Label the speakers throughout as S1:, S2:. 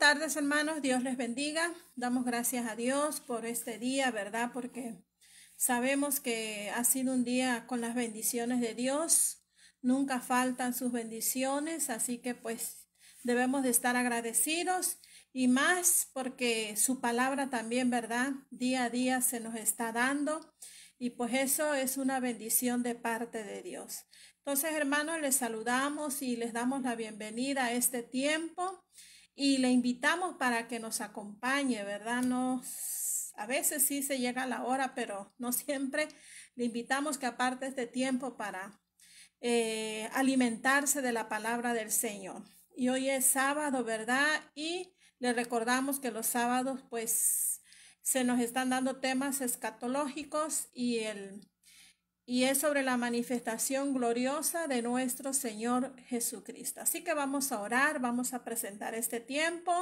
S1: tardes, hermanos. Dios les bendiga. Damos gracias a Dios por este día, ¿verdad? Porque sabemos que ha sido un día con las bendiciones de Dios. Nunca faltan sus bendiciones, así que pues debemos de estar agradecidos y más porque su palabra también, ¿verdad? Día a día se nos está dando y pues eso es una bendición de parte de Dios. Entonces, hermanos, les saludamos y les damos la bienvenida a este tiempo y le invitamos para que nos acompañe, ¿verdad? A veces sí se llega a la hora, pero no siempre. Le invitamos que aparte este tiempo para alimentarse de la palabra del Señor. Y hoy es sábado, ¿verdad? Y le recordamos que los sábados pues se nos están dando temas escatológicos y es sobre la manifestación gloriosa de nuestro Señor Jesucristo. Así que vamos a orar, vamos a presentar este tiempo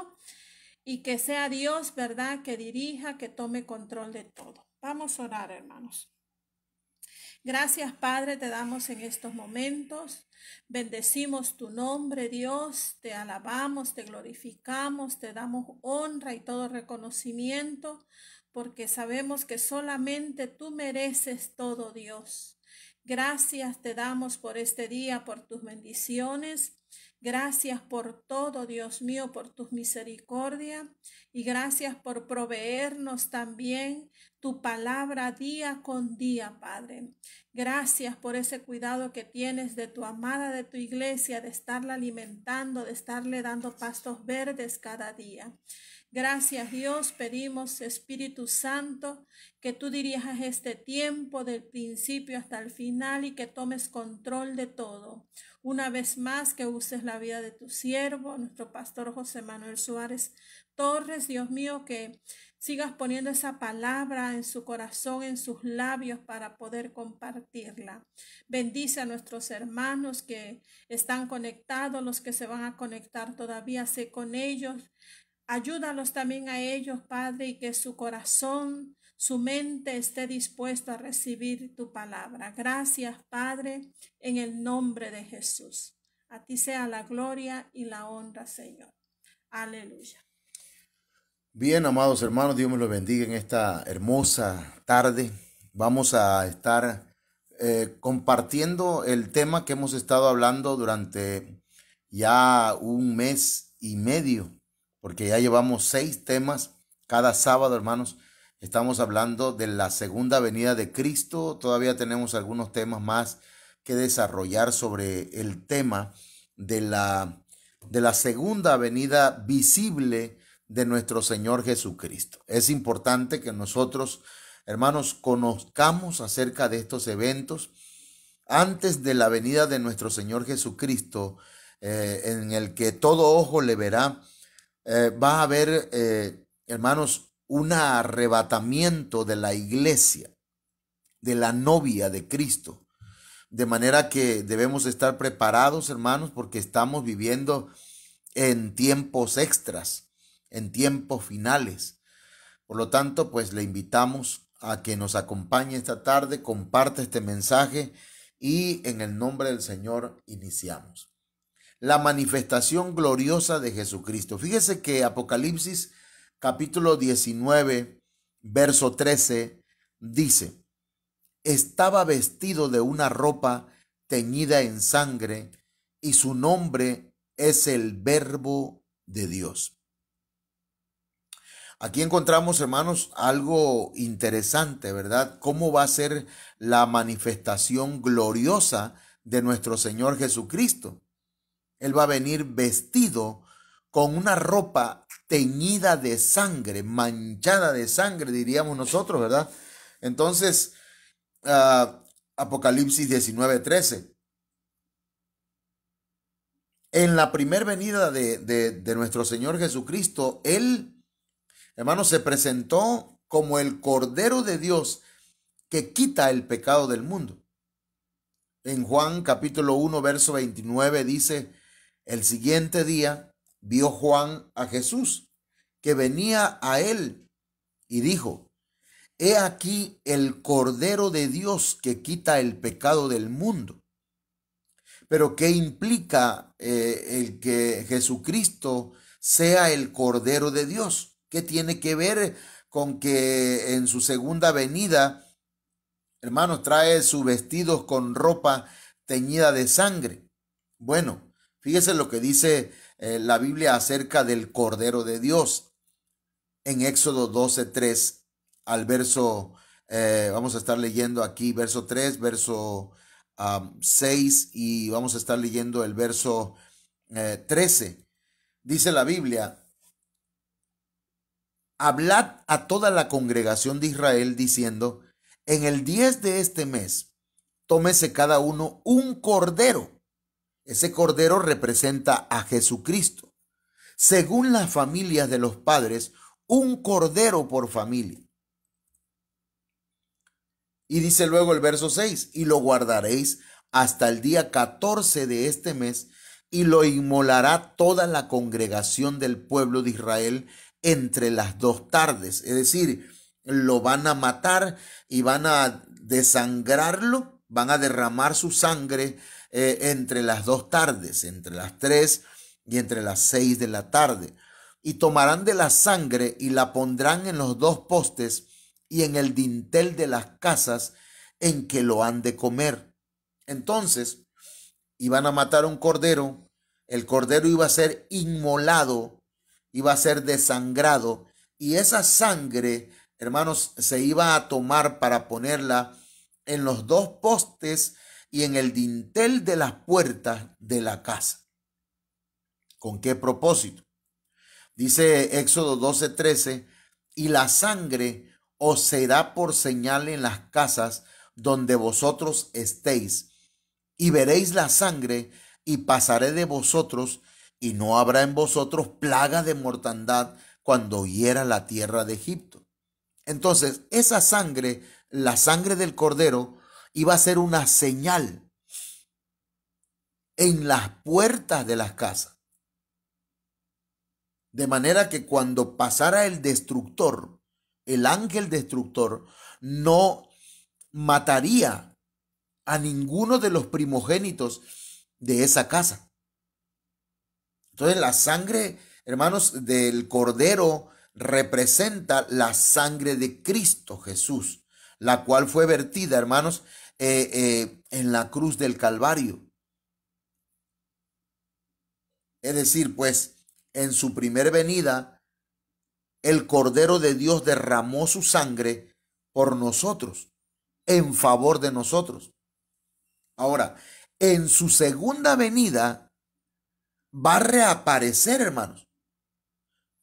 S1: y que sea Dios, ¿verdad?, que dirija, que tome control de todo. Vamos a orar, hermanos. Gracias, Padre, te damos en estos momentos. Bendecimos tu nombre, Dios. Te alabamos, te glorificamos, te damos honra y todo reconocimiento, porque sabemos que solamente tú mereces todo, Dios. Gracias te damos por este día, por tus bendiciones. Gracias por todo, Dios mío, por tus misericordias. Y gracias por proveernos también tu palabra día con día, Padre. Gracias por ese cuidado que tienes de tu amada, de tu iglesia, de estarla alimentando, de estarle dando pastos verdes cada día. Gracias, Dios, pedimos, Espíritu Santo, que tú dirijas este tiempo del principio hasta el final y que tomes control de todo. Una vez más, que uses la vida de tu siervo, nuestro pastor José Manuel Suárez Torres, Dios mío, que sigas poniendo esa palabra en su corazón, en sus labios para poder compartirla. Bendice a nuestros hermanos que están conectados, los que se van a conectar todavía, sé con ellos. Ayúdalos también a ellos, Padre, y que su corazón, su mente esté dispuesto a recibir tu palabra. Gracias, Padre, en el nombre de Jesús. A ti sea la gloria y la honra, Señor. Aleluya.
S2: Bien, amados hermanos, Dios me los bendiga en esta hermosa tarde. Vamos a estar compartiendo el tema que hemos estado hablando durante ya un mes y medio, porque ya llevamos 6 temas cada sábado, hermanos. Estamos hablando de la segunda venida de Cristo. Todavía tenemos algunos temas más que desarrollar sobre el tema de la segunda venida visible de nuestro Señor Jesucristo. Es importante que nosotros, hermanos, conozcamos acerca de estos eventos antes de la venida de nuestro Señor Jesucristo, en el que todo ojo le verá. Va a haber, hermanos, un arrebatamiento de la iglesia, de la novia de Cristo. De manera que debemos estar preparados, hermanos, porque estamos viviendo en tiempos extras, en tiempos finales. Por lo tanto, pues le invitamos a que nos acompañe esta tarde, comparte este mensaje y en el nombre del Señor iniciamos. La manifestación gloriosa de Jesucristo. Fíjese que Apocalipsis capítulo 19, verso 13 dice: estaba vestido de una ropa teñida en sangre y su nombre es el Verbo de Dios. Aquí encontramos, hermanos, algo interesante, ¿verdad? ¿Cómo va a ser la manifestación gloriosa de nuestro Señor Jesucristo? Él va a venir vestido con una ropa teñida de sangre, manchada de sangre, diríamos nosotros, ¿verdad? Entonces, Apocalipsis 19:13. En la primera venida de nuestro Señor Jesucristo, Él, hermanos, se presentó como el Cordero de Dios que quita el pecado del mundo. En Juan capítulo 1, verso 29 dice: el siguiente día vio Juan a Jesús, que venía a él, y dijo: he aquí el Cordero de Dios que quita el pecado del mundo. Pero ¿qué implica el que Jesucristo sea el Cordero de Dios. ¿Qué tiene que ver con que en su segunda venida, hermanos, trae sus vestidos con ropa teñida de sangre? Bueno, fíjese lo que dice la Biblia acerca del Cordero de Dios en Éxodo 12:3 al verso, vamos a estar leyendo aquí verso 3, verso 6 y vamos a estar leyendo el verso 13. Dice la Biblia: hablad a toda la congregación de Israel diciendo, en el 10 de este mes, tómese cada uno un cordero. Ese cordero representa a Jesucristo. Según las familias de los padres, un cordero por familia. Y dice luego el verso 6, y lo guardaréis hasta el día 14 de este mes, y lo inmolará toda la congregación del pueblo de Israel entre las 2 tardes. Es decir, lo van a matar y van a desangrarlo, van a derramar su sangre entre las 2 tardes, entre las 3 y entre las 6 de la tarde. Y tomarán de la sangre y la pondrán en los 2 postes y en el dintel de las casas en que lo han de comer. Entonces, iban a matar un cordero, el cordero iba a ser inmolado, iba a ser desangrado, y esa sangre, hermanos, se iba a tomar para ponerla en los 2 postes y en el dintel de las puertas de la casa. ¿Con qué propósito? Dice Éxodo 12:13, y la sangre os será por señal en las casas donde vosotros estéis, y veréis la sangre, y pasaré de vosotros, y no habrá en vosotros plaga de mortandad cuando hiera la tierra de Egipto. Entonces, esa sangre, la sangre del cordero, iba a ser una señal en las puertas de las casas. De manera que cuando pasara el destructor, el ángel destructor, no mataría a ninguno de los primogénitos de esa casa. Entonces la sangre, hermanos, del cordero representa la sangre de Cristo Jesús, la cual fue vertida, hermanos, en la cruz del Calvario. Es decir, pues, en su primer venida, el Cordero de Dios derramó su sangre por nosotros, en favor de nosotros. Ahora, en su segunda venida va a reaparecer, hermanos,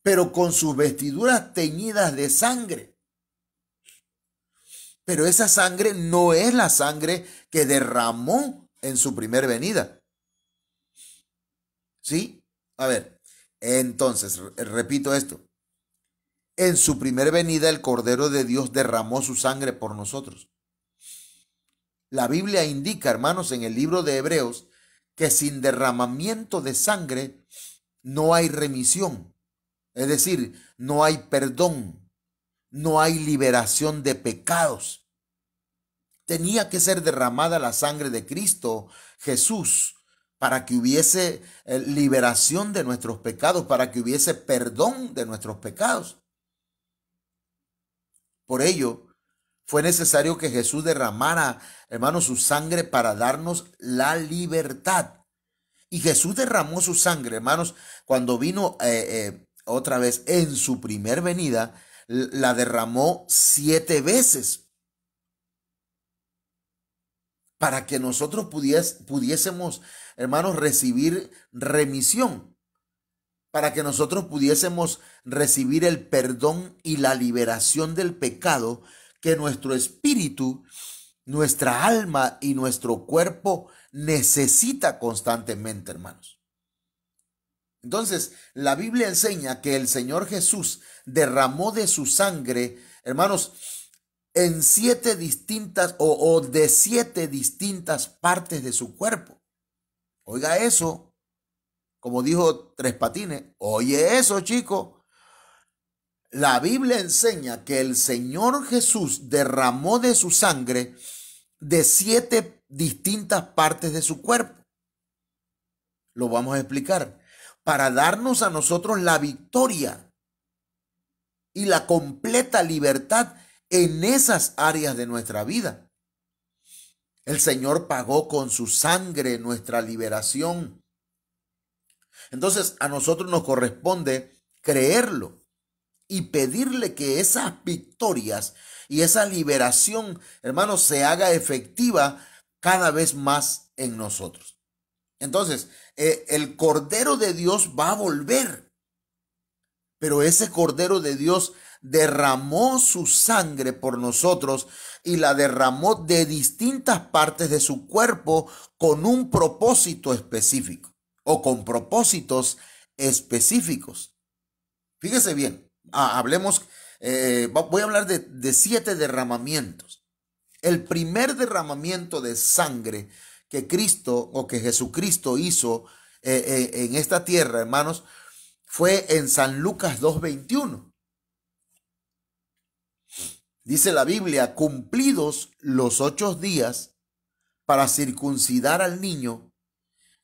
S2: pero con sus vestiduras teñidas de sangre. Pero esa sangre no es la sangre que derramó en su primer venida. ¿Sí? A ver, entonces, repito esto. En su primer venida el Cordero de Dios derramó su sangre por nosotros. La Biblia indica, hermanos, en el libro de Hebreos, que sin derramamiento de sangre no hay remisión. Es decir, no hay perdón, no hay liberación de pecados. Tenía que ser derramada la sangre de Cristo Jesús para que hubiese liberación de nuestros pecados, para que hubiese perdón de nuestros pecados. Por ello, fue necesario que Jesús derramara, hermanos, su sangre para darnos la libertad. Y Jesús derramó su sangre, hermanos, cuando vino otra vez en su primer venida, la derramó 7 veces para que nosotros pudiésemos, hermanos, recibir remisión, para que nosotros pudiésemos recibir el perdón y la liberación del pecado que nuestro espíritu, nuestra alma y nuestro cuerpo necesita constantemente, hermanos. Entonces, la Biblia enseña que el Señor Jesús derramó de su sangre, hermanos, en 7 distintas o de 7 distintas partes de su cuerpo. Oiga eso, como dijo Tres Patines, oye eso, chico. La Biblia enseña que el Señor Jesús derramó de su sangre de 7 distintas partes de su cuerpo. Lo vamos a explicar. para darnos a nosotros la victoria y la completa libertad en esas áreas de nuestra vida. El Señor pagó con su sangre nuestra liberación. Entonces a nosotros nos corresponde creerlo y pedirle que esas victorias y esa liberación, hermanos, se haga efectiva cada vez más en nosotros. Entonces, el Cordero de Dios va a volver, pero ese Cordero de Dios derramó su sangre por nosotros y la derramó de distintas partes de su cuerpo con un propósito específico o con propósitos específicos. Fíjese bien, hablemos, voy a hablar de 7 derramamientos. El primer derramamiento de sangre que Cristo o que Jesucristo hizo en esta tierra, hermanos, fue en San Lucas 2:21. Dice la Biblia: cumplidos los 8 días para circuncidar al niño,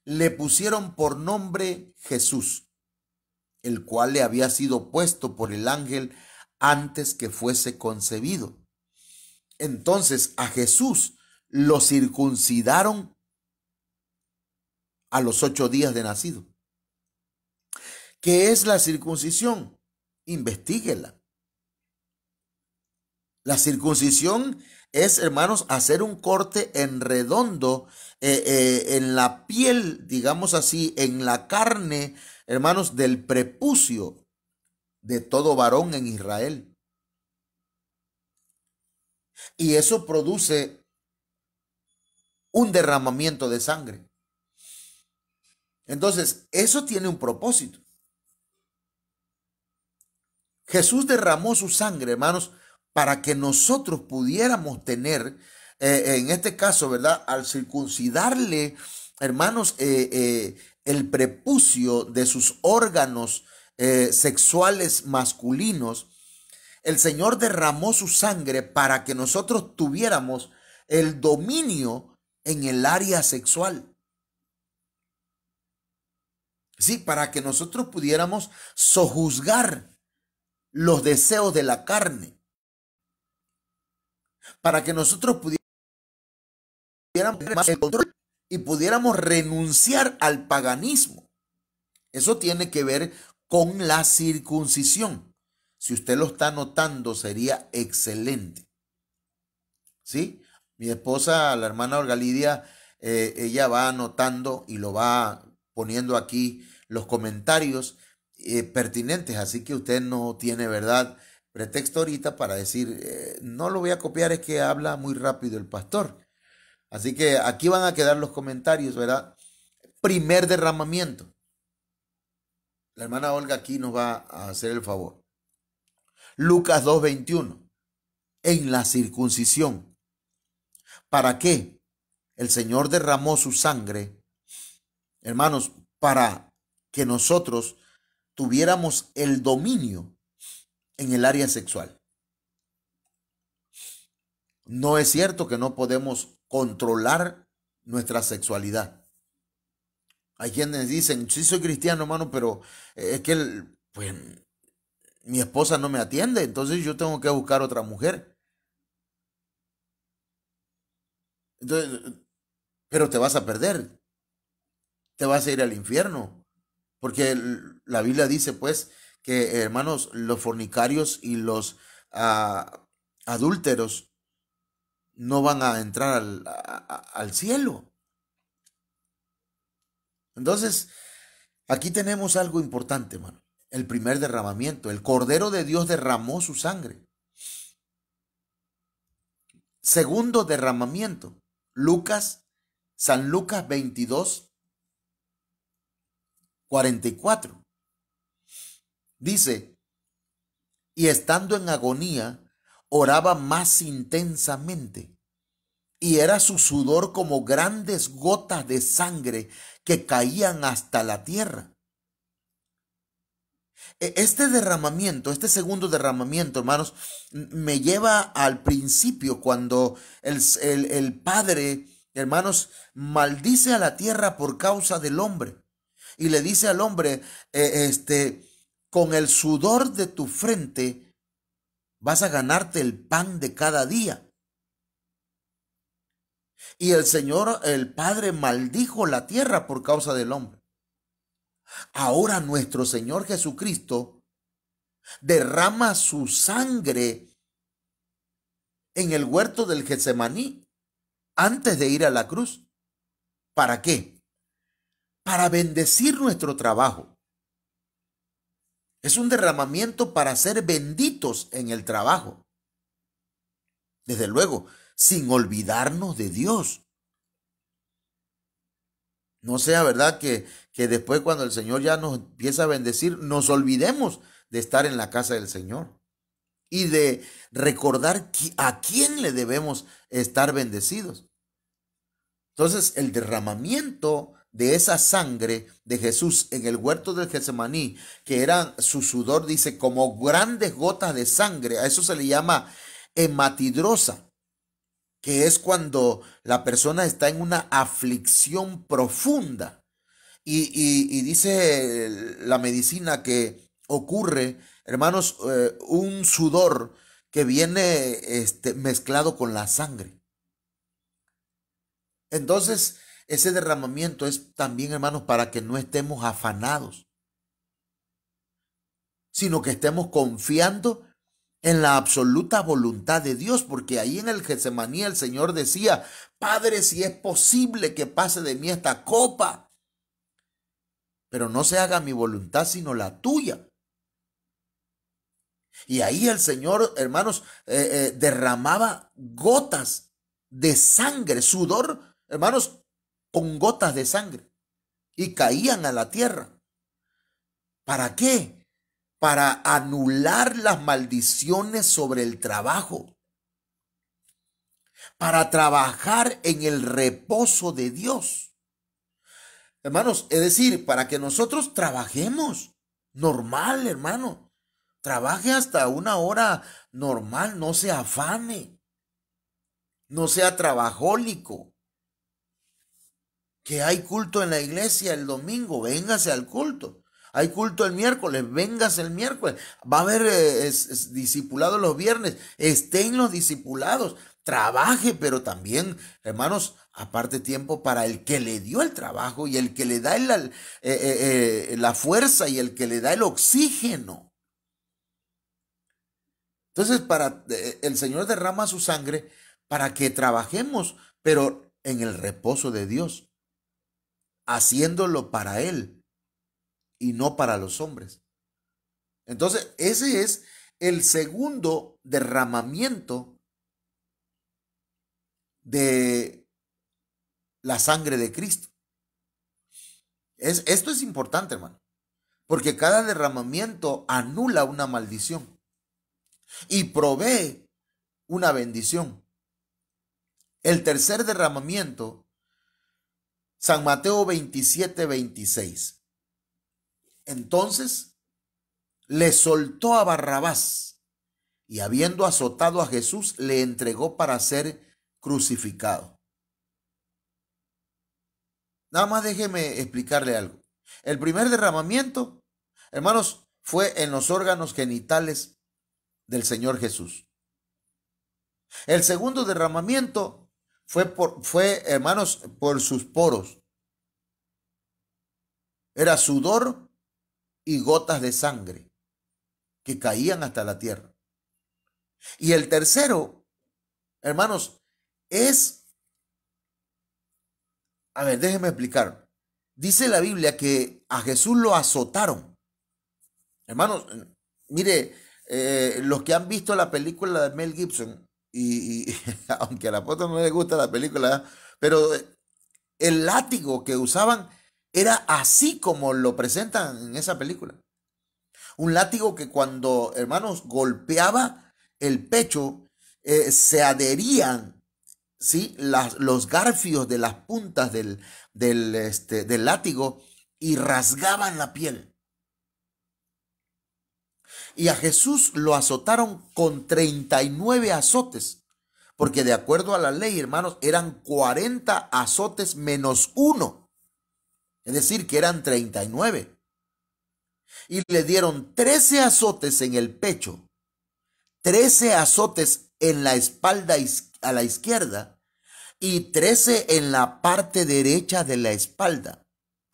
S2: le pusieron por nombre Jesús, el cual le había sido puesto por el ángel antes que fuese concebido. Entonces a Jesús lo circuncidaron a los 8 días de nacido. ¿Qué es la circuncisión? Investíguela. La circuncisión es, hermanos, hacer un corte en redondo en la piel, digamos así, en la carne, hermanos, del prepucio de todo varón en Israel. Y eso produce un derramamiento de sangre. Entonces, eso tiene un propósito. Jesús derramó su sangre, hermanos, para que nosotros pudiéramos tener, en este caso, ¿verdad? Al circuncidarle, hermanos, el prepucio de sus órganos sexuales masculinos, el Señor derramó su sangre para que nosotros tuviéramos el dominio en el área sexual. Sí, para que nosotros pudiéramos sojuzgar los deseos de la carne, para que nosotros pudiéramos tener más el control y pudiéramos renunciar al paganismo. Eso tiene que ver con la circuncisión. Si usted lo está notando, sería excelente. ¿Sí? Mi esposa, la hermana Olga Lidia, ella va anotando y lo va poniendo aquí los comentarios pertinentes, así que usted no tiene, ¿verdad?, pretexto ahorita para decir, no lo voy a copiar, es que habla muy rápido el pastor. Así que aquí van a quedar los comentarios, ¿verdad? Primer derramamiento. La hermana Olga aquí nos va a hacer el favor. Lucas 2:21. En la circuncisión. ¿Para qué? El Señor derramó su sangre, hermanos, para que nosotros tuviéramos el dominio en el área sexual. No es cierto que no podemos controlar nuestra sexualidad. Hay quienes dicen, sí soy cristiano, hermano, pero es que pues, mi esposa no me atiende, entonces yo tengo que buscar otra mujer. Entonces, pero te vas a perder, te vas a ir al infierno, porque la Biblia dice, pues, que, hermanos, los fornicarios y los adúlteros no van a entrar al cielo. Entonces, aquí tenemos algo importante, hermano. El primer derramamiento. El Cordero de Dios derramó su sangre. Segundo derramamiento. San Lucas 22:44. Dice, y estando en agonía, oraba más intensamente, y era su sudor como grandes gotas de sangre que caían hasta la tierra. Este derramamiento, este segundo derramamiento, hermanos, me lleva al principio cuando el Padre, hermanos, maldice a la tierra por causa del hombre. y le dice al hombre, con el sudor de tu frente vas a ganarte el pan de cada día. Y el Señor, el Padre, maldijo la tierra por causa del hombre. Ahora nuestro Señor Jesucristo derrama su sangre en el huerto del Getsemaní antes de ir a la cruz. ¿Para qué? Para bendecir nuestro trabajo. Es un derramamiento para ser benditos en el trabajo. Desde luego, sin olvidarnos de Dios. No sea verdad que después, cuando el Señor ya nos empieza a bendecir, nos olvidemos de estar en la casa del Señor y de recordar a quién le debemos estar bendecidos. Entonces, el derramamiento de esa sangre de Jesús en el huerto del Getsemaní, que eran su sudor, dice, como grandes gotas de sangre, a eso se le llama hematidrosa, que es cuando la persona está en una aflicción profunda. Y dice la medicina que ocurre, hermanos, un sudor que viene mezclado con la sangre. Entonces, ese derramamiento es también, hermanos, para que no estemos afanados, sino que estemos confiando en la absoluta voluntad de Dios, porque ahí en el Getsemaní el Señor decía, Padre, si es posible que pase de mí esta copa, pero no se haga mi voluntad sino la tuya. Y ahí el Señor, hermanos, derramaba gotas de sangre, sudor, hermanos, con gotas de sangre, y caían a la tierra. ¿Para qué? Para anular las maldiciones sobre el trabajo, para trabajar en el reposo de Dios. Hermanos, es decir, para que nosotros trabajemos normal, hermano. Trabaje hasta una hora normal, no se afane, no sea trabajólico. Que hay culto en la iglesia el domingo, véngase al culto. Hay culto el miércoles, véngase el miércoles. Va a haber discipulados los viernes, estén los discipulados. Trabaje, pero también, hermanos, aparte tiempo para el que le dio el trabajo y el que le da la fuerza y el que le da el oxígeno. Entonces, el Señor derrama su sangre para que trabajemos, pero en el reposo de Dios, haciéndolo para Él y no para los hombres. Entonces, ese es el segundo derramamiento de la sangre de Cristo. Esto es importante, hermano, porque cada derramamiento anula una maldición y provee una bendición. El tercer derramamiento, San Mateo 27:26. Entonces le soltó a Barrabás y, habiendo azotado a Jesús, le entregó para ser crucificado. Nada más déjeme explicarle algo. El primer derramamiento, hermanos, fue en los órganos genitales del Señor Jesús. El segundo derramamiento fue, hermanos, por sus poros. Era sudor y gotas de sangre que caían hasta la tierra. Y el tercero, hermanos, déjenme explicar. Dice la Biblia que a Jesús lo azotaron. Hermanos, mire, los que han visto la película de Mel Gibson, y aunque a la apóstol no le gusta la película, pero el látigo que usaban era así como lo presentan en esa película. Un látigo que cuando, hermanos, golpeaba el pecho, se adherían, ¿sí?, los garfios de las puntas del látigo y rasgaban la piel. Y a Jesús lo azotaron con 39 azotes, porque de acuerdo a la ley, hermanos, eran 40 azotes menos uno. es decir, que eran 39. Y le dieron 13 azotes en el pecho, 13 azotes en la espalda a la izquierda y 13 en la parte derecha de la espalda.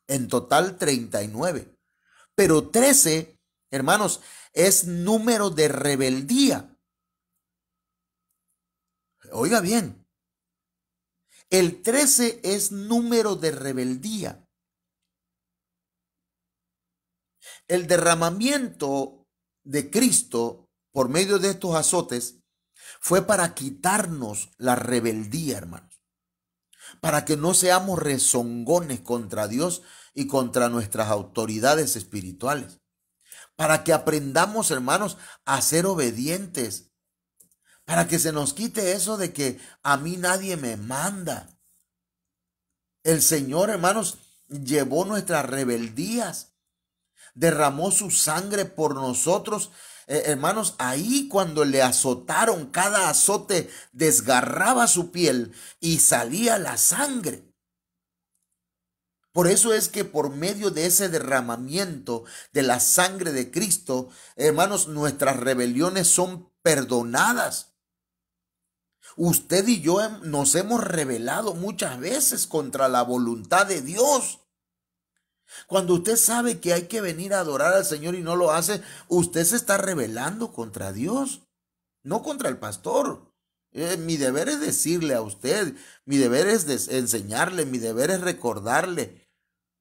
S2: En total 39. Pero 13, hermanos, es número de rebeldía. Oiga bien, el 13 es número de rebeldía. El derramamiento de Cristo por medio de estos azotes fue para quitarnos la rebeldía, hermanos, para que no seamos rezongones contra Dios y contra nuestras autoridades espirituales, para que aprendamos, hermanos, a ser obedientes, para que se nos quite eso de que a mí nadie me manda. El Señor, hermanos, llevó nuestras rebeldías, derramó su sangre por nosotros. Hermanos, ahí cuando le azotaron, cada azote desgarraba su piel y salía la sangre. Por eso es que por medio de ese derramamiento de la sangre de Cristo, hermanos, nuestras rebeliones son perdonadas. Usted y yo nos hemos rebelado muchas veces contra la voluntad de Dios. Cuando usted sabe que hay que venir a adorar al Señor y no lo hace, usted se está rebelando contra Dios, no contra el pastor. Mi deber es decirle a usted, mi deber es enseñarle, mi deber es recordarle.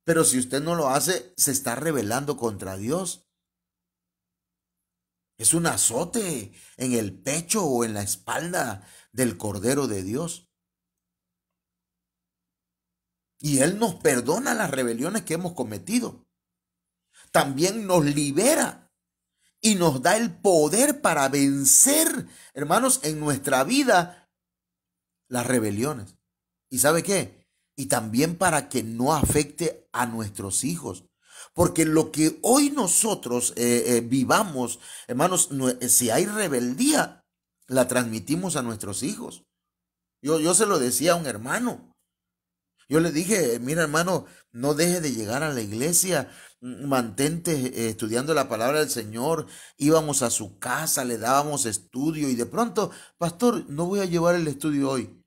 S2: Pero si usted no lo hace, se está rebelando contra Dios. Es un azote en el pecho o en la espalda del Cordero de Dios. Y Él nos perdona las rebeliones que hemos cometido. También nos libera y nos da el poder para vencer, hermanos, en nuestra vida las rebeliones. ¿Y sabe qué? Y también para que no afecte a nuestros hijos. Porque lo que hoy nosotros vivamos, hermanos, si hay rebeldía, la transmitimos a nuestros hijos. Yo se lo decía a un hermano. Yo le dije, mira hermano, no deje de llegar a la iglesia, mantente estudiando la palabra del Señor. Íbamos a su casa, le dábamos estudio y de pronto, pastor, no voy a llevar el estudio hoy.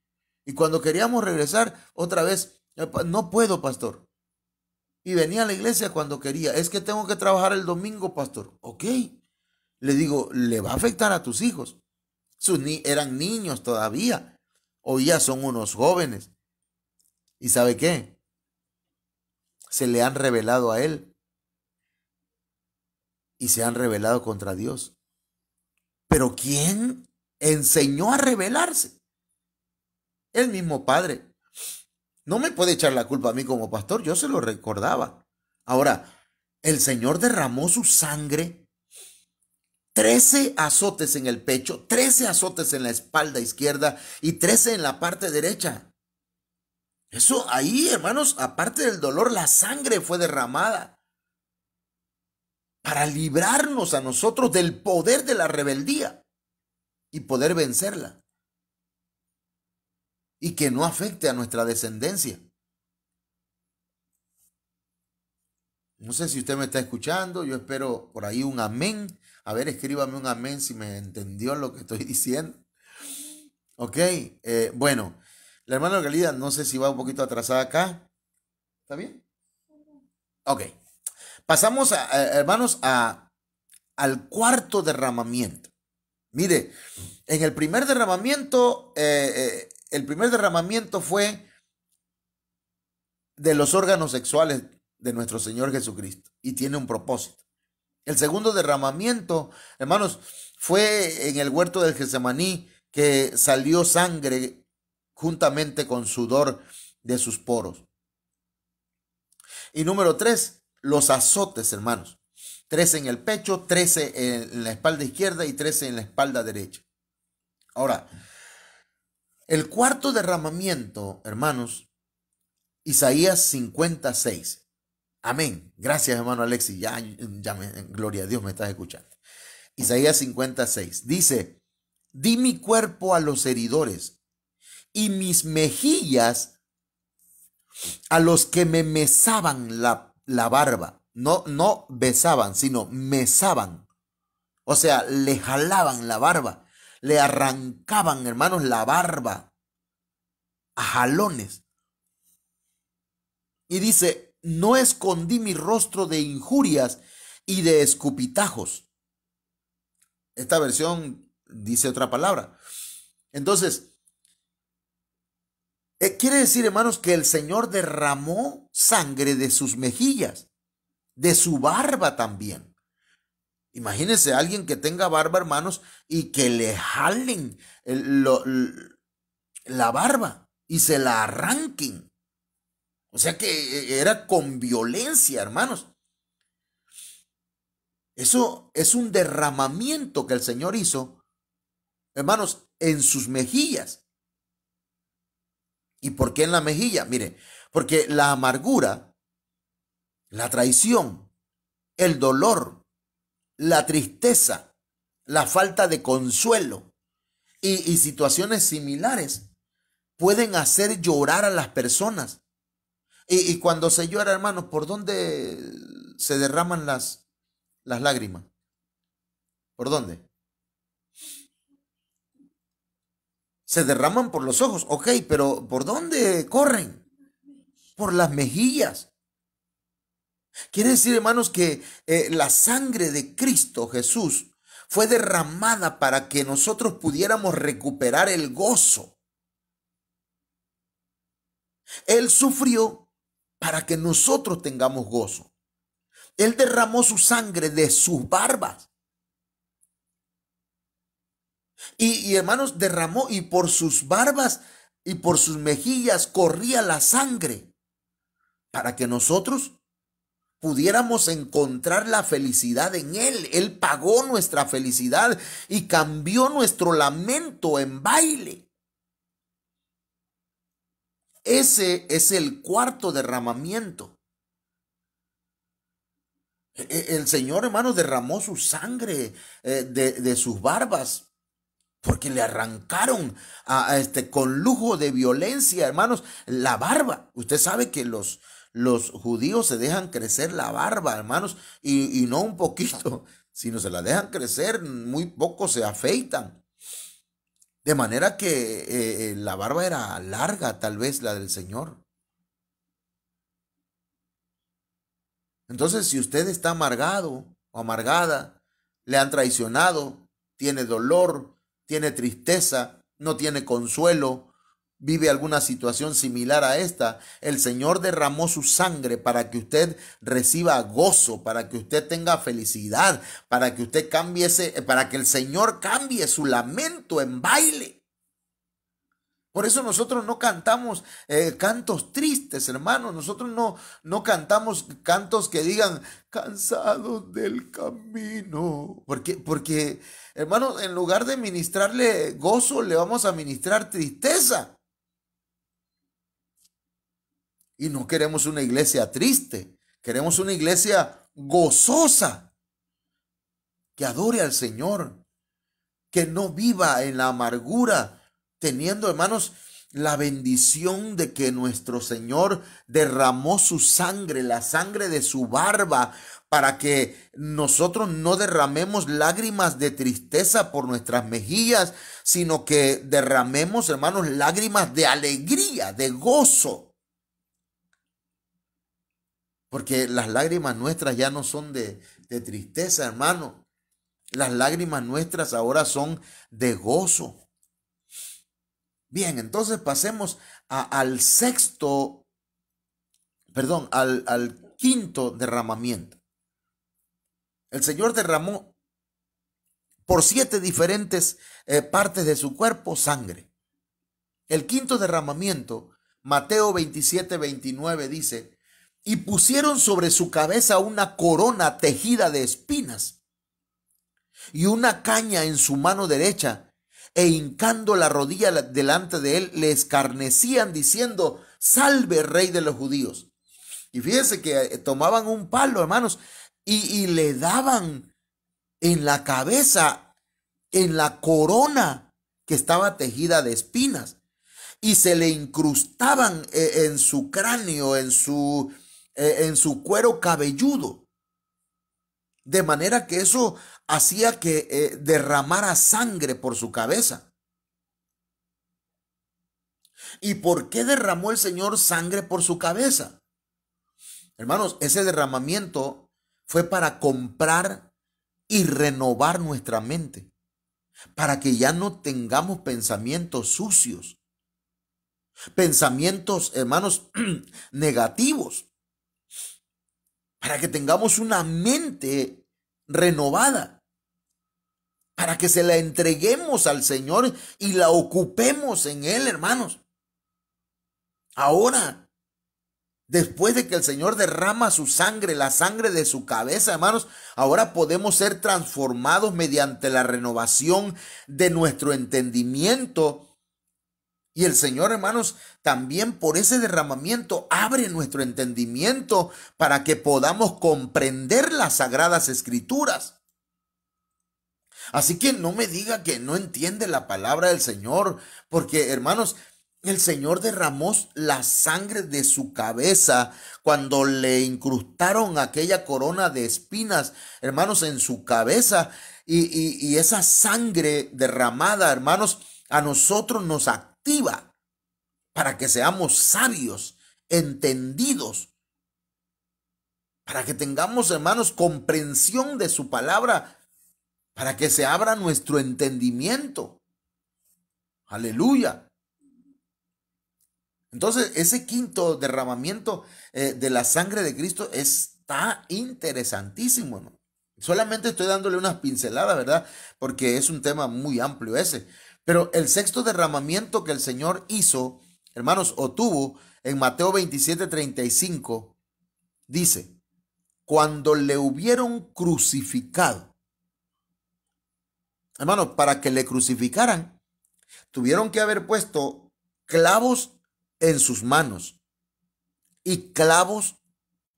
S2: Y cuando queríamos regresar otra vez, no puedo, pastor. Y venía a la iglesia cuando quería, es que tengo que trabajar el domingo, pastor. Ok, le digo, le va a afectar a tus hijos. Eran niños todavía, hoy ya son unos jóvenes. ¿Y sabe qué? Se le han rebelado a él y se han rebelado contra Dios. Pero ¿quién enseñó a rebelarse? El mismo Padre. No me puede echar la culpa a mí como pastor, yo se lo recordaba. Ahora, el Señor derramó su sangre, 13 azotes en el pecho, 13 azotes en la espalda izquierda y 13 en la parte derecha. Eso ahí, hermanos, aparte del dolor, la sangre fue derramada para librarnos a nosotros del poder de la rebeldía y poder vencerla y que no afecte a nuestra descendencia. No sé si usted me está escuchando, yo espero por ahí un amén. A ver, escríbame un amén si me entendió lo que estoy diciendo. Ok, bueno. La hermana Galida, no sé si va un poquito atrasada acá. ¿Está bien? Ok. Pasamos, hermanos, al cuarto derramamiento. Mire, en el primer derramamiento fue de los órganos sexuales de nuestro Señor Jesucristo y tiene un propósito. El segundo derramamiento, hermanos, fue en el huerto del Getsemaní que salió sangre juntamente con sudor de sus poros. Y número 3, los azotes, hermanos. 13 en el pecho, 13 en la espalda izquierda y 13 en la espalda derecha. Ahora, el cuarto derramamiento, hermanos, Isaías 56. Amén. Gracias, hermano Alexis. Gloria a Dios, me estás escuchando. Isaías 56. Dice, di mi cuerpo a los heridores y mis mejillas a los que me mesaban la barba. No, no besaban, sino mesaban. O sea, le jalaban la barba, le arrancaban, hermanos, la barba a jalones. Y dice, no escondí mi rostro de injurias y de escupitajos. Esta versión dice otra palabra. Entonces, quiere decir, hermanos, que el Señor derramó sangre de sus mejillas, de su barba también. Imagínense a alguien que tenga barba, hermanos, y que le jalen la barba y se la arranquen. O sea que era con violencia, hermanos. Eso es un derramamiento que el Señor hizo, hermanos, en sus mejillas. ¿Y por qué en la mejilla? Mire, porque la amargura, la traición, el dolor, la tristeza, la falta de consuelo y situaciones similares pueden hacer llorar a las personas. Y cuando se llora, hermanos, ¿por dónde se derraman las lágrimas? ¿Por dónde? Se derraman por los ojos, ok, pero ¿por dónde corren? Por las mejillas. Quiere decir, hermanos, que la sangre de Cristo Jesús fue derramada para que nosotros pudiéramos recuperar el gozo. Él sufrió para que nosotros tengamos gozo. Él derramó su sangre de sus barbas. Y hermanos, derramó, y por sus barbas y por sus mejillas corría la sangre para que nosotros pudiéramos encontrar la felicidad en Él. Él pagó nuestra felicidad y cambió nuestro lamento en baile. Ese es el cuarto derramamiento. El Señor, hermanos, derramó su sangre de sus barbas, porque le arrancaron con lujo de violencia, hermanos, la barba. Usted sabe que los judíos se dejan crecer la barba, hermanos, y no un poquito, sino se la dejan crecer, muy poco se afeitan. De manera que la barba era larga, tal vez la del Señor. Entonces, si usted está amargado o amargada, le han traicionado, tiene dolor, tiene tristeza, no tiene consuelo, vive alguna situación similar a esta, el Señor derramó su sangre para que usted reciba gozo, para que usted tenga felicidad, para que usted cambie para que el Señor cambie su lamento en baile. Por eso nosotros no cantamos cantos tristes, hermanos. Nosotros no cantamos cantos que digan cansados del camino. Porque, hermanos, en lugar de ministrarle gozo, le vamos a ministrar tristeza. Y no queremos una iglesia triste. Queremos una iglesia gozosa, que adore al Señor, que no viva en la amargura, teniendo, hermanos, la bendición de que nuestro Señor derramó su sangre, la sangre de su barba, para que nosotros no derramemos lágrimas de tristeza por nuestras mejillas, sino que derramemos, hermanos, lágrimas de alegría, de gozo. Porque las lágrimas nuestras ya no son de tristeza, hermano. Las lágrimas nuestras ahora son de gozo. Bien, entonces pasemos al quinto derramamiento. El Señor derramó por 7 diferentes partes de su cuerpo sangre. El quinto derramamiento, Mateo 27:29 dice, y pusieron sobre su cabeza una corona tejida de espinas y una caña en su mano derecha, e hincando la rodilla delante de él, le escarnecían diciendo, salve, Rey de los judíos. Y fíjense que tomaban un palo, hermanos, y le daban en la cabeza, en la corona que estaba tejida de espinas. y se le incrustaban en su cráneo, en su cuero cabelludo, de manera que eso hacía que derramara sangre por su cabeza. ¿Y por qué derramó el Señor sangre por su cabeza? Hermanos, ese derramamiento fue para comprar y renovar nuestra mente, para que ya no tengamos pensamientos sucios, pensamientos, hermanos, negativos, para que tengamos una mente renovada, para que se la entreguemos al Señor y la ocupemos en Él, hermanos. Ahora, después de que el Señor derrama su sangre, la sangre de su cabeza, hermanos, ahora podemos ser transformados mediante la renovación de nuestro entendimiento. Y el Señor, hermanos, también por ese derramamiento abre nuestro entendimiento para que podamos comprender las sagradas escrituras. Así que no me diga que no entiende la palabra del Señor, porque, hermanos, el Señor derramó la sangre de su cabeza cuando le incrustaron aquella corona de espinas, hermanos, en su cabeza. Y esa sangre derramada, hermanos, a nosotros nos activa para que seamos sabios, entendidos, para que tengamos, hermanos, comprensión de su palabra, para que se abra nuestro entendimiento. Aleluya. Entonces, ese quinto derramamiento de la sangre de Cristo está interesantísimo, ¿no? Solamente estoy dándole unas pinceladas, ¿verdad? Porque es un tema muy amplio ese. Pero el sexto derramamiento que el Señor hizo, hermanos, o tuvo en Mateo 27:35, dice, cuando le hubieron crucificado. Hermanos, para que le crucificaran, tuvieron que haber puesto clavos en sus manos y clavos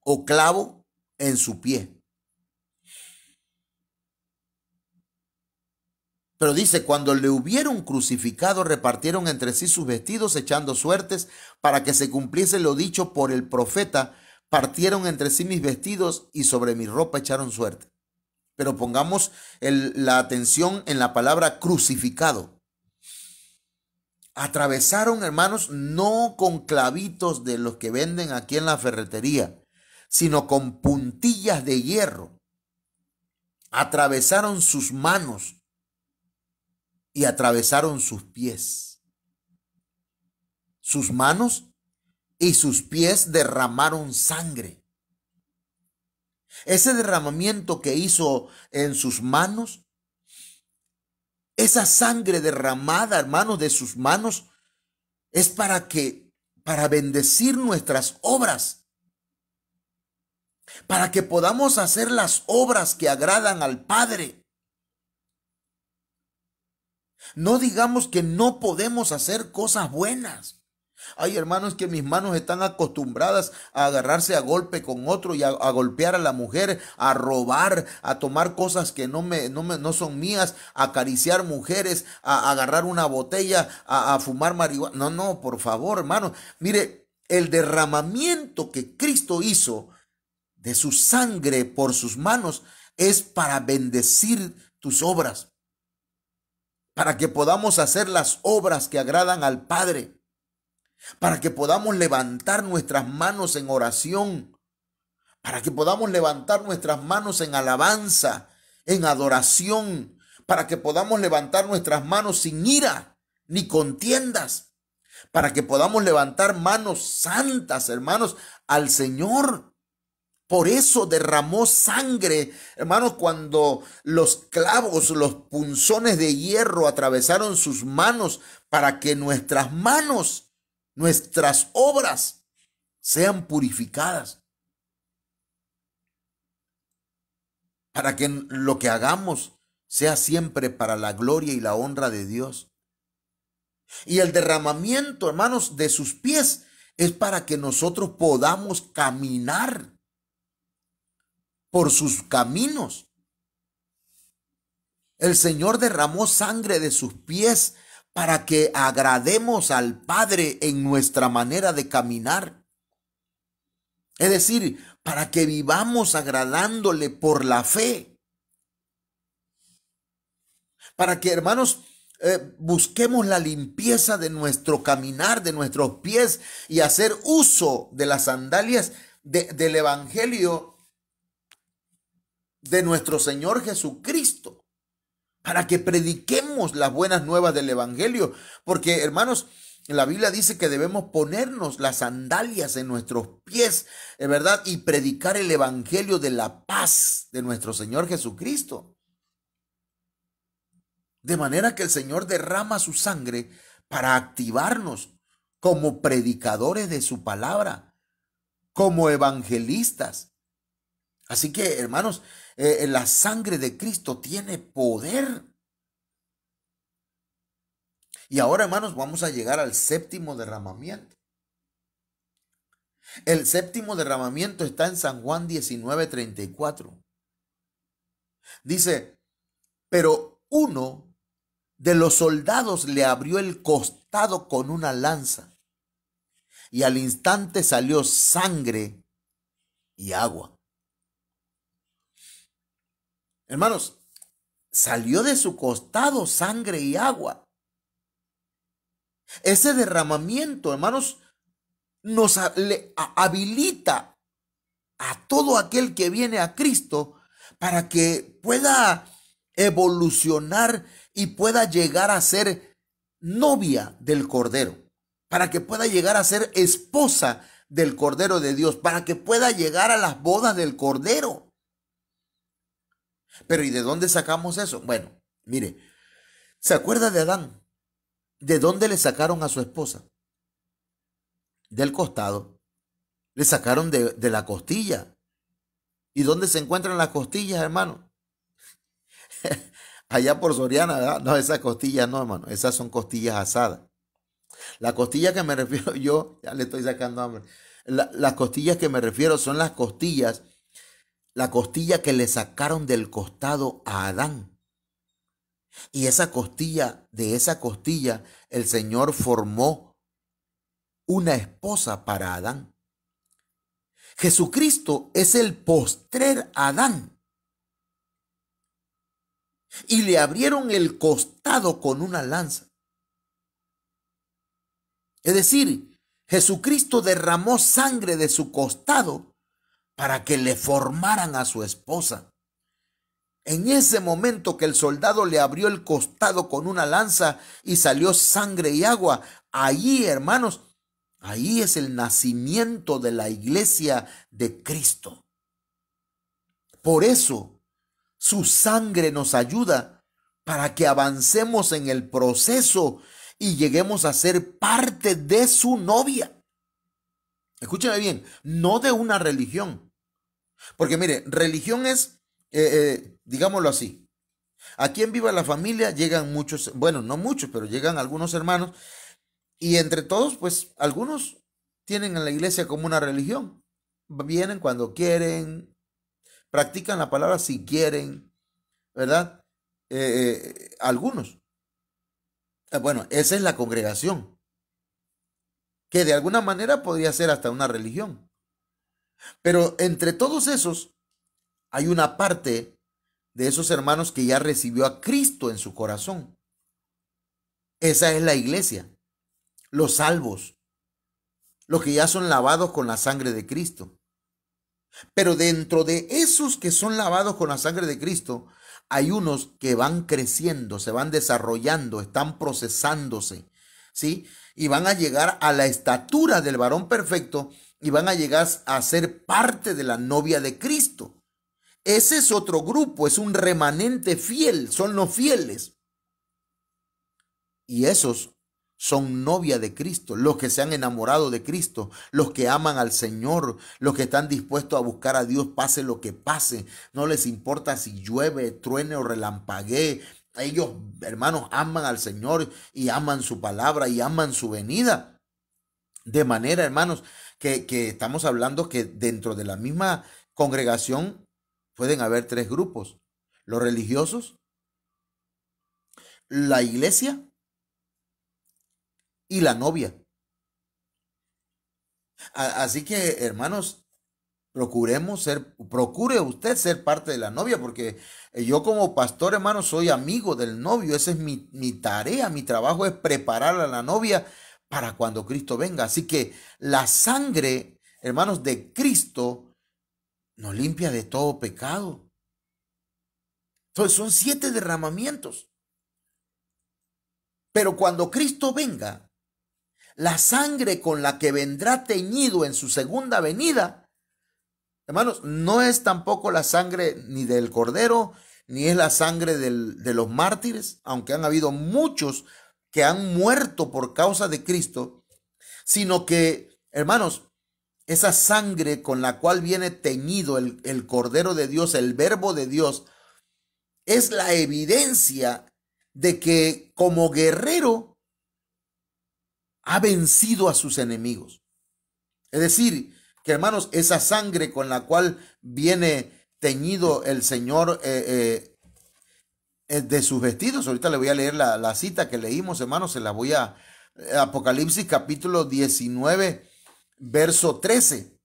S2: o clavo en su pie. Pero dice, cuando le hubieron crucificado, repartieron entre sí sus vestidos, echando suertes, para que se cumpliese lo dicho por el profeta, partieron entre sí mis vestidos y sobre mi ropa echaron suerte. Pero pongamos la atención en la palabra crucificado. Atravesaron, hermanos, no con clavitos de los que venden aquí en la ferretería, sino con puntillas de hierro. Atravesaron sus manos y atravesaron sus pies. Sus manos y sus pies derramaron sangre. Ese derramamiento que hizo en sus manos, esa sangre derramada, hermanos, de sus manos, es para bendecir nuestras obras, para que podamos hacer las obras que agradan al Padre. No digamos que no podemos hacer cosas buenas. Ay, hermanos, que mis manos están acostumbradas a agarrarse a golpe con otro y a golpear a la mujer, a robar, a tomar cosas que no son mías, a acariciar mujeres, a agarrar una botella, a fumar marihuana. No, por favor, hermano. Mire, el derramamiento que Cristo hizo de su sangre por sus manos es para bendecir tus obras, para que podamos hacer las obras que agradan al Padre, para que podamos levantar nuestras manos en oración, para que podamos levantar nuestras manos en alabanza, en adoración, para que podamos levantar nuestras manos sin ira ni contiendas, para que podamos levantar manos santas, hermanos, al Señor. Por eso derramó sangre, hermanos, cuando los clavos, los punzones de hierro atravesaron sus manos, para que nuestras manos, nuestras obras sean purificadas, para que lo que hagamos sea siempre para la gloria y la honra de Dios. Y el derramamiento, hermanos, de sus pies es para que nosotros podamos caminar por sus caminos. El Señor derramó sangre de sus pies para que agrademos al Padre en nuestra manera de caminar. Es decir, para que vivamos agradándole por la fe. Para que, hermanos, busquemos la limpieza de nuestro caminar, de nuestros pies, y hacer uso de las sandalias del Evangelio de nuestro Señor Jesucristo. Para que prediquemos las buenas nuevas del Evangelio. Porque, hermanos, la Biblia dice que debemos ponernos las sandalias en nuestros pies, ¿verdad? Y predicar el Evangelio de la paz de nuestro Señor Jesucristo. De manera que el Señor derrama su sangre para activarnos como predicadores de su palabra, como evangelistas. Así que, hermanos, la sangre de Cristo tiene poder. Y ahora, hermanos, vamos a llegar al séptimo derramamiento. El séptimo derramamiento está en San Juan 19:34. Dice, pero uno de los soldados le abrió el costado con una lanza, y al instante salió sangre y agua. Hermanos, salió de su costado sangre y agua. Ese derramamiento, hermanos, nos habilita a todo aquel que viene a Cristo para que pueda evolucionar y pueda llegar a ser novia del Cordero, para que pueda llegar a ser esposa del Cordero de Dios, para que pueda llegar a las bodas del Cordero. Pero ¿y de dónde sacamos eso? Bueno, mire, ¿se acuerda de Adán? ¿De dónde le sacaron a su esposa? Del costado. Le sacaron de la costilla. ¿Y dónde se encuentran las costillas, hermano? Allá por Soriana, ¿verdad? No, esas costillas no, hermano. Esas son costillas asadas. La costilla que me refiero yo, ya le estoy sacando hambre. Las costillas que me refiero son las costillas, la costilla que le sacaron del costado a Adán. Y esa costilla, de esa costilla, el Señor formó una esposa para Adán. Jesucristo es el postrer Adán. Y le abrieron el costado con una lanza. Es decir, Jesucristo derramó sangre de su costado para que le formaran a su esposa. En ese momento que el soldado le abrió el costado con una lanza y salió sangre y agua, allí, hermanos, ahí es el nacimiento de la iglesia de Cristo. Por eso, su sangre nos ayuda para que avancemos en el proceso y lleguemos a ser parte de su novia. Escúcheme bien, no de una religión. Porque mire, religión es, digámoslo así. Aquí en Viva la Familia llegan muchos, bueno, no muchos, pero llegan algunos hermanos. Y entre todos, pues, algunos tienen a la iglesia como una religión. Vienen cuando quieren, practican la palabra si quieren, ¿verdad? Algunos. Bueno, esa es la congregación, que de alguna manera podría ser hasta una religión. Pero entre todos esos, hay una parte de esos hermanos que ya recibió a Cristo en su corazón. Esa es la iglesia, los salvos, los que ya son lavados con la sangre de Cristo. Pero dentro de esos que son lavados con la sangre de Cristo, hay unos que van creciendo, se van desarrollando, están procesándose, ¿sí? Y van a llegar a la estatura del varón perfecto y van a llegar a ser parte de la novia de Cristo. Ese es otro grupo, es un remanente fiel, son los fieles. Y esos son novia de Cristo, los que se han enamorado de Cristo, los que aman al Señor, los que están dispuestos a buscar a Dios pase lo que pase. No les importa si llueve, truene o relampaguee. Ellos, hermanos, aman al Señor y aman su palabra y aman su venida. De manera, hermanos, que estamos hablando que dentro de la misma congregación pueden haber tres grupos: los religiosos, la iglesia y la novia. Así que, hermanos, procure usted ser parte de la novia, porque yo como pastor, hermano, soy amigo del novio. Esa es mi tarea, mi trabajo es preparar a la novia para cuando Cristo venga. Así que la sangre, hermanos, de Cristo nos limpia de todo pecado. Entonces son 7 derramamientos. Pero cuando Cristo venga, la sangre con la que vendrá teñido en su segunda venida, hermanos, no es tampoco la sangre ni del Cordero, ni es la sangre de los mártires, aunque han habido muchos que han muerto por causa de Cristo, sino que, hermanos, esa sangre con la cual viene teñido el Cordero de Dios, el Verbo de Dios, es la evidencia de que como guerrero ha vencido a sus enemigos. Es decir, que hermanos, esa sangre con la cual viene teñido el Señor de sus vestidos. Ahorita le voy a leer la cita que leímos, hermanos, se la voy a Apocalipsis capítulo 19, verso 13.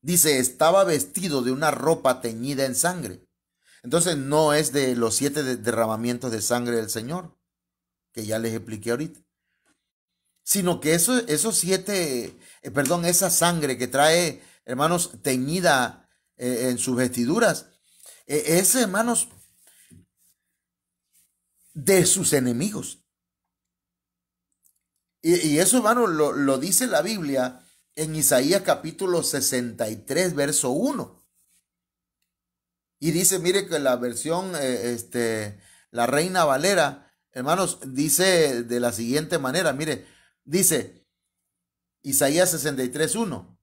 S2: Dice, estaba vestido de una ropa teñida en sangre. Entonces no es de los 7 derramamientos de sangre del Señor, que ya les expliqué ahorita, sino que esos 7, esa sangre que trae, hermanos, teñida en sus vestiduras, es, hermanos, de sus enemigos. Y eso, hermanos, lo dice la Biblia en Isaías capítulo 63, verso 1. Y dice, mire que la versión, la Reina Valera, hermanos, dice de la siguiente manera, mire, dice Isaías 63, 1.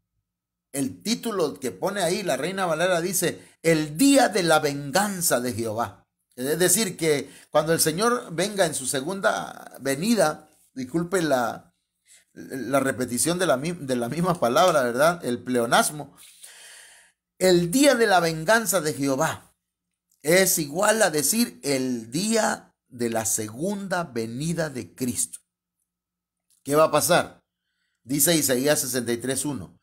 S2: El título que pone ahí la Reina Valera dice, el día de la venganza de Jehová. Es decir, que cuando el Señor venga en su segunda venida, disculpe la repetición de la misma palabra, ¿verdad? El pleonasmo. El día de la venganza de Jehová es igual a decir el día de la segunda venida de Cristo. ¿Qué va a pasar? Dice Isaías 63, 1.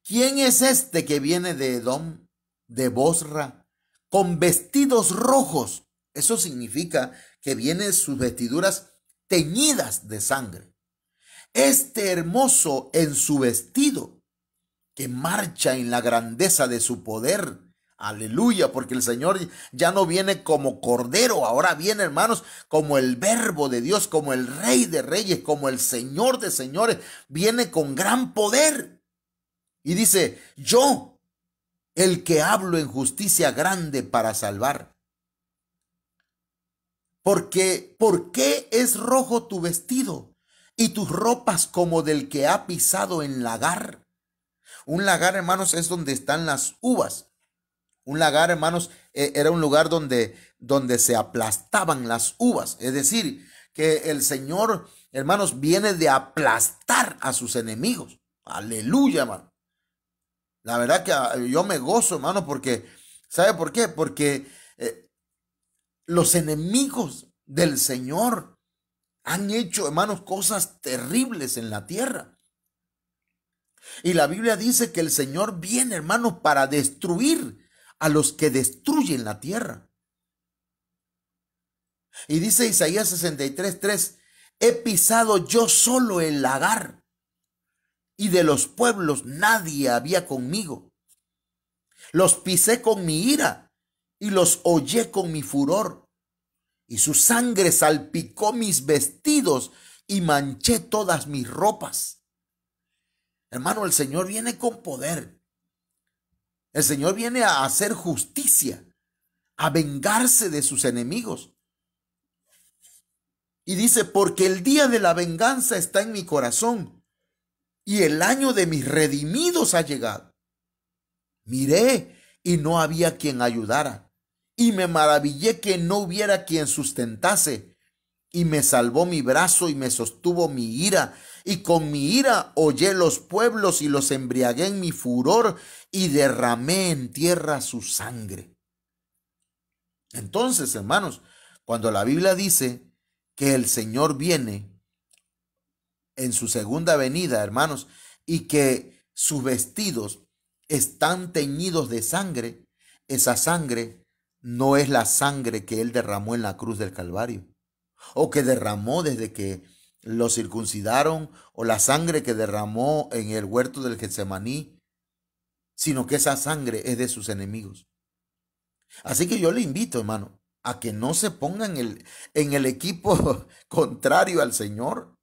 S2: ¿Quién es este que viene de Edom, de Bosra, con vestidos rojos? Eso significa que vienen sus vestiduras teñidas de sangre. Este hermoso en su vestido, que marcha en la grandeza de su poder. Aleluya, porque el Señor ya no viene como cordero, ahora viene, hermanos, como el Verbo de Dios, como el Rey de Reyes, como el Señor de Señores, viene con gran poder. Y dice, yo, el que hablo en justicia grande para salvar. Porque, ¿por qué es rojo tu vestido y tus ropas como del que ha pisado en lagar? Un lagar, hermanos, es donde están las uvas. Un lagar, hermanos, era un lugar donde se aplastaban las uvas. Es decir, que el Señor, hermanos, viene de aplastar a sus enemigos. Aleluya, hermano. La verdad que yo me gozo, hermano, porque, ¿sabe por qué? Porque los enemigos del Señor han hecho, hermanos, cosas terribles en la tierra. Y la Biblia dice que el Señor viene, hermanos, para destruir a los que destruyen la tierra. Y dice Isaías 63, 3, he pisado yo solo el lagar, y de los pueblos nadie había conmigo. Los pisé con mi ira, y los hollé con mi furor, y su sangre salpicó mis vestidos, y manché todas mis ropas. Hermano, el Señor viene con poder. El Señor viene a hacer justicia, a vengarse de sus enemigos. Y dice, porque el día de la venganza está en mi corazón, y el año de mis redimidos ha llegado. Miré y no había quien ayudara, y me maravillé que no hubiera quien sustentase, y me salvó mi brazo y me sostuvo mi ira, y con mi ira hollé los pueblos y los embriagué en mi furor, y derramé en tierra su sangre. Entonces, hermanos, cuando la Biblia dice que el Señor viene en su segunda venida, hermanos, y que sus vestidos están teñidos de sangre, esa sangre no es la sangre que él derramó en la cruz del Calvario, o que derramó desde que lo circuncidaron, o la sangre que derramó en el huerto del Getsemaní, sino que esa sangre es de sus enemigos. Así que yo le invito, hermano, a que no se ponga en el equipo contrario al Señor.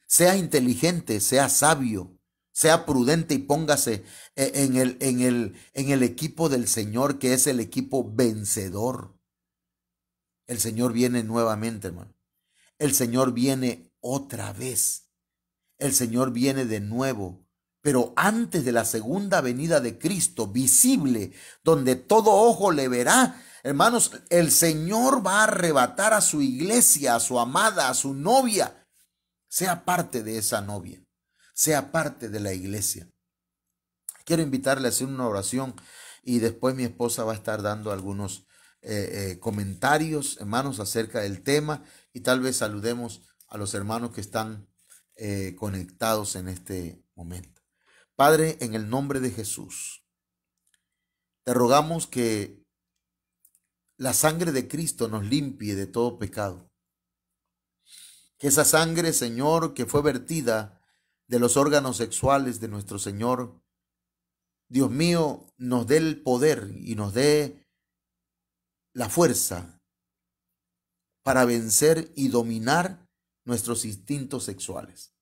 S2: Sea inteligente, sea sabio, sea prudente y póngase en el equipo del Señor, que es el equipo vencedor. El Señor viene nuevamente, hermano. El Señor viene otra vez. El Señor viene de nuevo. Pero antes de la segunda venida de Cristo, visible, donde todo ojo le verá, hermanos, el Señor va a arrebatar a su iglesia, a su amada, a su novia. Sea parte de esa novia, sea parte de la iglesia. Quiero invitarle a hacer una oración y después mi esposa va a estar dando algunos comentarios, hermanos, acerca del tema, y tal vez saludemos a los hermanos que están conectados en este momento. Padre, en el nombre de Jesús, te rogamos que la sangre de Cristo nos limpie de todo pecado. Que esa sangre, Señor, que fue vertida de los órganos sexuales de nuestro Señor, Dios mío, nos dé el poder y nos dé la fuerza para vencer y dominar nuestros instintos sexuales,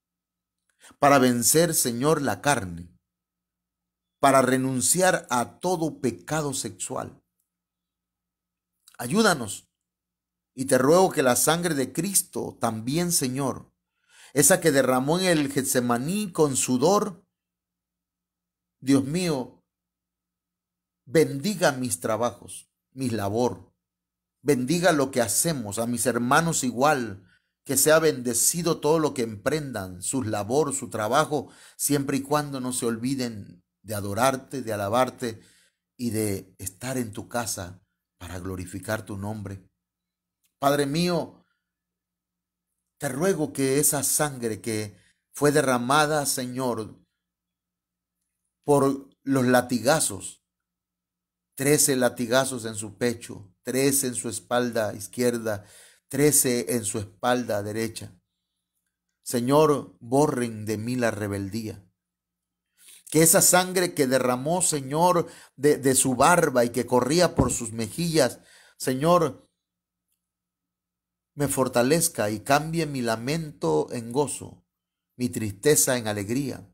S2: para vencer, Señor, la carne, para renunciar a todo pecado sexual. Ayúdanos y te ruego que la sangre de Cristo también, Señor, esa que derramó en el Getsemaní con sudor, Dios mío, bendiga mis trabajos, mi labor, bendiga lo que hacemos, a mis hermanos igual, que sea bendecido todo lo que emprendan, su labor, su trabajo, siempre y cuando no se olviden de adorarte, de alabarte y de estar en tu casa para glorificar tu nombre. Padre mío, te ruego que esa sangre que fue derramada, Señor, por los latigazos, 13 latigazos en su pecho, 13 en su espalda izquierda, 13 en su espalda derecha. Señor, borren de mí la rebeldía. Que esa sangre que derramó, Señor, de su barba y que corría por sus mejillas, Señor, me fortalezca y cambie mi lamento en gozo, mi tristeza en alegría.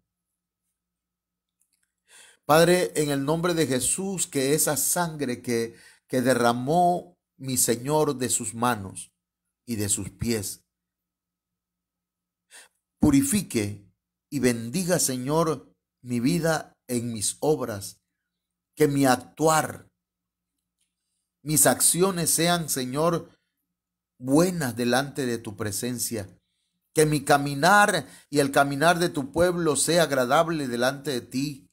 S2: Padre, en el nombre de Jesús, que esa sangre que derramó mi Señor de sus manos y de sus pies, purifique y bendiga, Señor, mi vida en mis obras, que mi actuar, mis acciones sean, Señor, buenas delante de tu presencia, que mi caminar y el caminar de tu pueblo sea agradable delante de ti.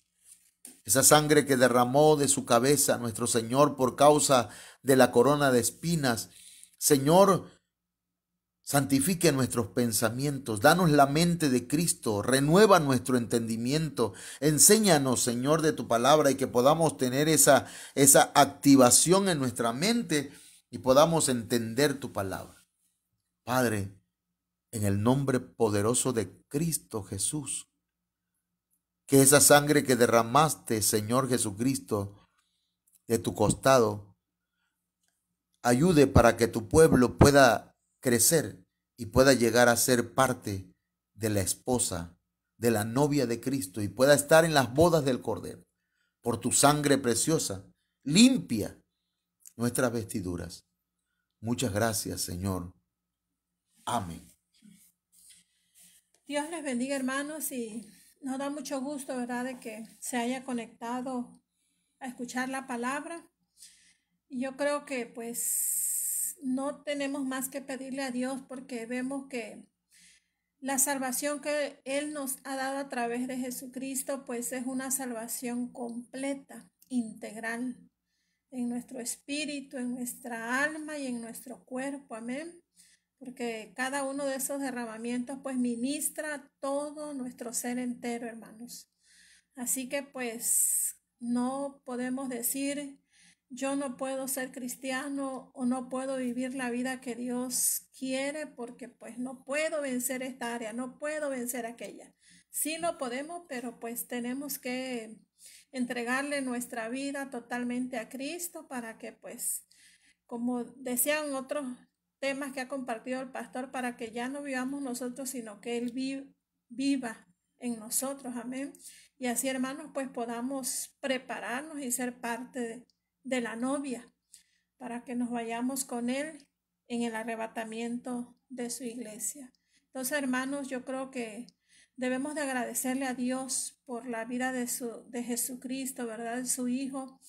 S2: Esa sangre que derramó de su cabeza nuestro Señor por causa de la corona de espinas, Señor, santifique nuestros pensamientos, danos la mente de Cristo, renueva nuestro entendimiento, enséñanos, Señor, de tu palabra y que podamos tener esa activación en nuestra mente y podamos entender tu palabra. Padre, en el nombre poderoso de Cristo Jesús, que esa sangre que derramaste, Señor Jesucristo, de tu costado, ayude para que tu pueblo pueda crecer y pueda llegar a ser parte de la esposa, de la novia de Cristo y pueda estar en las bodas del Cordero. Por tu sangre preciosa, limpia nuestras vestiduras. Muchas gracias, Señor. Amén.
S1: Dios les bendiga, hermanos, y nos da mucho gusto, ¿verdad?, de que se haya conectado a escuchar la palabra. Y yo creo que pues no tenemos más que pedirle a Dios porque vemos que la salvación que Él nos ha dado a través de Jesucristo pues es una salvación completa, integral, en nuestro espíritu, en nuestra alma y en nuestro cuerpo. Amén. porque cada uno de esos derramamientos pues ministra todo nuestro ser entero, hermanos. Así que pues no podemos decir yo no puedo ser cristiano o no puedo vivir la vida que Dios quiere porque pues no puedo vencer esta área, no puedo vencer aquella. Sí lo podemos, pero pues tenemos que entregarle nuestra vida totalmente a Cristo para que pues, como decían otros temas que ha compartido el pastor, para que ya no vivamos nosotros, sino que Él viva en nosotros, amén. Y así, hermanos, pues podamos prepararnos y ser parte de la novia para que nos vayamos con Él en el arrebatamiento de su iglesia. Entonces, hermanos, yo creo que debemos de agradecerle a Dios por la vida de Jesucristo, ¿verdad? De su Hijo,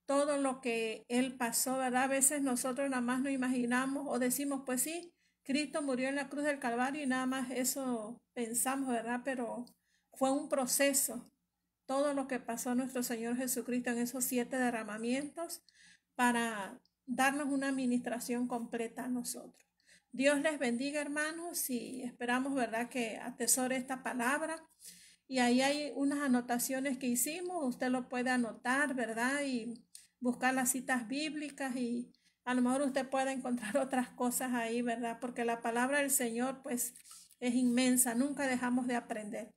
S1: todo lo que Él pasó, ¿verdad? A veces nosotros nada más nos imaginamos o decimos, pues sí, Cristo murió en la cruz del Calvario y nada más eso pensamos, ¿verdad? Pero fue un proceso, todo lo que pasó nuestro Señor Jesucristo en esos 7 derramamientos para darnos una administración completa a nosotros. Dios les bendiga, hermanos, y esperamos, ¿verdad?, que atesore esta palabra. Y ahí hay unas anotaciones que hicimos, usted lo puede anotar, ¿verdad?, y buscar las citas bíblicas y a lo mejor usted puede encontrar otras cosas ahí, ¿verdad?, porque la palabra del Señor, pues, es inmensa, nunca dejamos de aprender.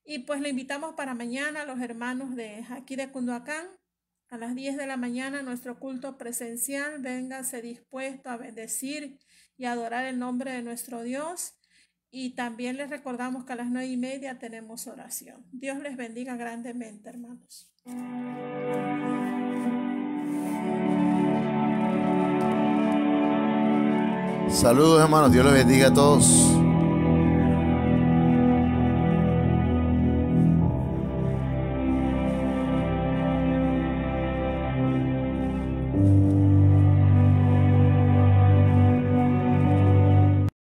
S1: Y pues le invitamos para mañana a los hermanos de aquí de Cunduacán, a las 10 de la mañana, nuestro culto presencial. Véngase dispuesto a bendecir y adorar el nombre de nuestro Dios. Y también les recordamos que a las 9:30 tenemos oración. Dios les bendiga grandemente, hermanos.
S2: Saludos, hermanos. Dios les bendiga a todos.